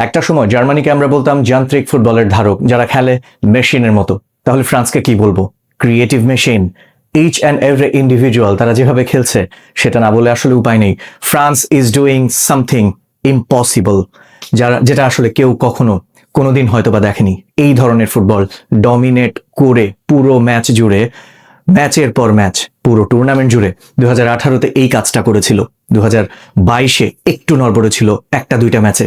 একটা সময় জার্মানিকে আমরা বলতাম যান্ত্রিক ফুটবলের ধারক, যারা খেলে মেশিনের মতো। তাহলে ফ্রান্সকে কি বলবো? Creative machine. Each and every individual তারা যেভাবে খেলছে সেটা না বলে আসলে উপায় নেই। France is doing something impossible, যেটা আসলে কেউ কখনো কোনোদিন হয়তো বা দেখেনি। এই ধরনের ফুটবল ডমিনেট করে পুরো ম্যাচ জুড়ে, ম্যাচের পর ম্যাচ, পুরো টুর্নামেন্ট জুড়ে 2018-তে এই কাজটা করেছিল। 2022-এ একটু নড়বড়ে ছিল একটা দুইটা ম্যাচে,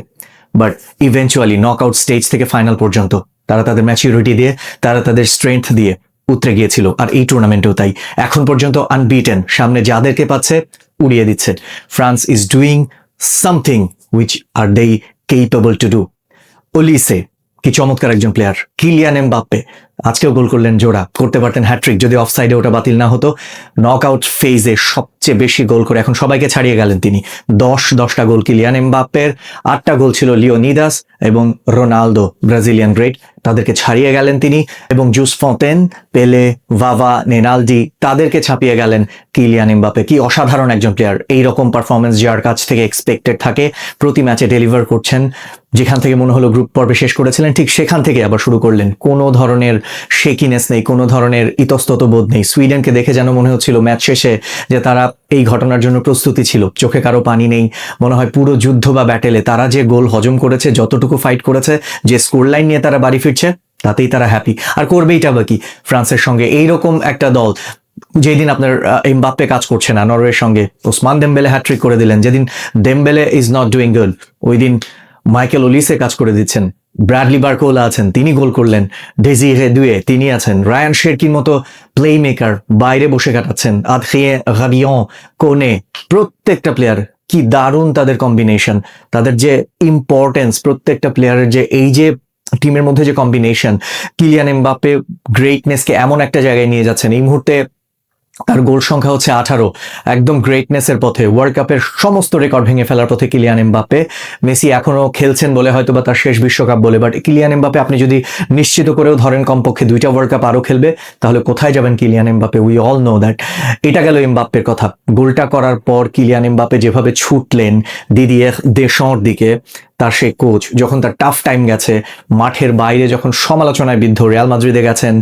বাট ইভেন্চুয়ালি নকআউট স্টেজ থেকে ফাইনাল পর্যন্ত তারা তাদের ম্যাচিউরিটি দিয়ে, তারা তাদের স্ট্রেংথ দিয়ে উতরে গিয়েছিল। আর এই টুর্নামেন্টেও তাই, এখন পর্যন্ত আনবিটেন, সামনে যাদেরকে পাচ্ছে উড়িয়ে দিচ্ছে। France is doing something which are they capable to do. Olise কি চমৎকার একজন প্লেয়ার। কিলিয়ান এমবাপ্পে আজকেও গোল করলেন জোড়া, করতে পারতেন হ্যাট্রিক যদি অফসাইডে ওটা বাতিল না হতো। নকআউট ফেজে সবচেয়ে বেশি গোল করে এখন সবাইকে ছাড়িয়ে গেলেন তিনি। 10টা গোল কিলিয়ান এমবাপ্পের, 8টা গোল ছিল লিওনিদাস এবং রোনালদো, ব্রাজিলিয়ান গ্রেট, তাদেরকে ছাড়িয়ে গেলেন তিনি। এবং জুস ফন্তেন, পেলে, ভাভা, নেনালডি, তাদেরকে ছাপিয়ে গেলেন কিলিয়ান এমবাপ্পে। কি অসাধারণ একজন প্লেয়ার! এইরকম পারফরমেন্স যার কাছ থেকে এক্সপেক্টেড থাকে, প্রতি ম্যাচে ডেলিভার করছেন। যেখান থেকে মনে হলো গ্রুপ পর্বে শেষ করেছিলেন, ঠিক সেখান থেকে আবার শুরু করলেন। কোনো ধরনের শেকিনেস নেই, কোনো ধরনের ইতস্তত বোধ নেই। সুইডেনকে দেখে যেন মনে হচ্ছিল ম্যাচ শেষে যে তারা এই ঘটনার জন্য প্রস্তুতি ছিল, চোখে কারো পানি নেই। মনে হয় পুরো যুদ্ধ বা ব্যাটেলে তারা যে গোল হজম করেছে, যতটুকু ফাইট করেছে, যে স্কোর লাইন নিয়ে তারা বাড়ি ফিরছে, তাতেই তারা হ্যাপি। আর করবেইটা বা কি ফ্রান্সের সঙ্গে এইরকম একটা দল। যেদিন আপনার এমবাপ্পে কাজ করছে না নরওয়ের সঙ্গে, ওসমান দেমবেলে হ্যাট্রিক করে দিলেন। যেদিন দেমবেলে ইজ নট ডুইং গুড, ওই দিন মাইকেল ওলিসে কাজ করে দিচ্ছেন। ব্র্যাডলি বারকোলা আছেন, তিনি গোল করলেন। ডেজিরে দুয়ে তিনি আছেন। রায়ান শেরকির মতো প্লে মেকার বাইরে বসে কাটাচ্ছেন। আদখিয়ে, রাবিয়ন, কোনে, প্রত্যেকটা প্লেয়ার কি দারুণ তাদের কম্বিনেশন, তাদের যে ইম্পর্টেন্স, প্রত্যেকটা প্লেয়ারের যে এই যে টিমের মধ্যে যে কম্বিনেশন। কিলিয়ান এমবাপ্পে গ্রেটনেসকে এমন একটা জায়গায় নিয়ে যাচ্ছেন। এই মুহূর্তে তার গোল সংখ্যা হচ্ছে 18, একদম গ্রেটনেসের পথে, ওয়ার্ল্ড কাপের সমস্ত রেকর্ড ভেঙে ফেলার পথে কিলিয়ান এমবাপ্পে। মেসি এখনো খেলছেন বলে হয়তো বা তার শেষ বিশ্বকাপ বলে, বাট কিলিয়ান এমবাপ্পে আপনি যদি নিশ্চিত করেও ধরেন কমপক্ষে 2টা ওয়ার্ল্ড কাপ আরও খেলবে, তাহলে কোথায় যাবেন Kylian Mbappe? We all know that. এটা গেল এমবাপ্পের কথা। গোলটা করার পর কিলিয়ান এমবাপ্পে যেভাবে ছুটলেন দিদিয়ে দেশর দিকে, তার সেই কোচ যখন তার টাফ টাইম গেছে, মাঠের বাইরে যখন সমালোচনায় বিদ্ধ, রিয়াল মাদ্রিদে গেছেন,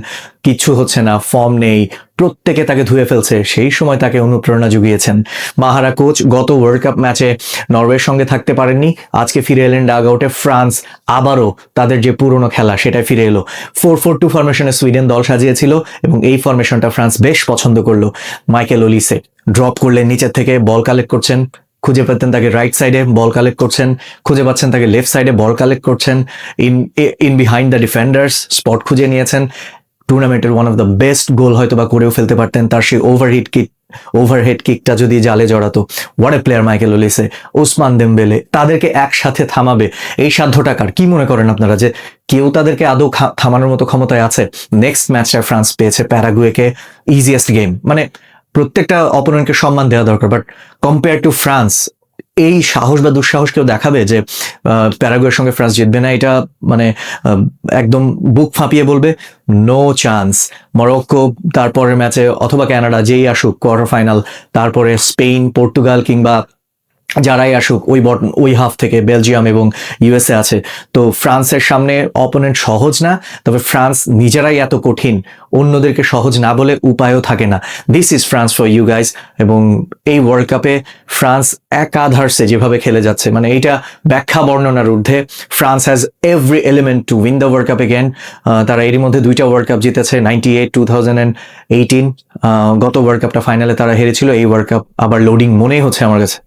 কিচ্ছু হচ্ছে না, ফর্ম নেই, প্রত্যেকে তাকে ধুয়ে ফেলছে, সেই সময় তাকে অনুপ্রেরণা জুগিয়েছেন। মাহারা কোচ গত ওয়ার্ল্ড কাপ ম্যাচে নরওয়ের সঙ্গে থাকতে পারেননি, আজকে ফিরে এলেন ডাগ আউটে। ফ্রান্স আবারও তাদের যে পুরনো খেলা সেটাই ফিরে এলো। 4-4-2 ফরমেশনে সুইডেন দল সাজিয়েছিল এবং এই ফরমেশনটা ফ্রান্স বেশ পছন্দ করলো। মাইকেল ওলিসে ড্রপ করলেন নিচের থেকে, বল কালেক্ট করছেন, খুঁজে পেতেন তাকে রাইট সাইডে, বল কালেক্ট করছেন, খুঁজে পাচ্ছেন তাকে লেফট সাইডে, বল কালেক্ট করছেন, in behind the defenders spot খুঁজে নিয়েছেন। টুর্নামেন্টের ওয়ান অফ দ্য বেস্ট গোল হয়তো বা করেও ফেলতে পারতেন, তার সেই ওভারহেড কিকটা যদি জালে জড়াতো। What a player Michael Olise. Ousmane Dembele, তাদেরকে একসাথে থামাবে এই সাধ্য টাকার? কি মনে করেন আপনারা যে কেউ তাদেরকে আদৌ থামানোর মতো ক্ষমতায় আছে? নেক্সট ম্যাচটা ফ্রান্স পেয়েছে প্যারাগুয়েকে, ইজিয়েস্ট গেম। মানে প্রত্যেকটা অপোনেন্টকে সম্মান দেওয়া দরকার, বাট কম্পেয়ার টু ফ্রান্স এই সাহস বা দুঃসাহস কেউ দেখাবে যে প্যারাগুয়ের সঙ্গে ফ্রান্স জিতবে না? এটা মানে একদম বুক ফাঁপিয়ে বলবে নো চান্স। মরক্কো তারপরের ম্যাচে, অথবা কানাডা, যেই আসুক কোয়ার্টার ফাইনাল, তারপরে স্পেন, পর্তুগাল কিংবা যারাই আসুক ওই হাফ থেকে বেলজিয়াম এবং ইউএসএ আছে। তো ফ্রান্সের সামনে অপোনেন্ট সহজ না, তবে ফ্রান্স নিজেরাই এত কঠিন, অন্যদেরকে সহজ না বলে উপায়ও থাকে না। This is France for you guys. এবং এই ওয়ার্ল্ড কাপে ফ্রান্স একাধারসে যেভাবে খেলে যাচ্ছে, মানে এইটা ব্যাখ্যা বর্ণনার ঊর্ধ্বে। France has every element to win the world cup again. তারা এরই মধ্যে 2টা ওয়ার্ল্ড কাপ জিতেছে, 98, 2018। গত ওয়ার্ল্ড কাপটা ফাইনালে তারা হেরেছিল, এই ওয়ার্ল্ড কাপ আবার লোডিং মনেই হচ্ছে আমার কাছে।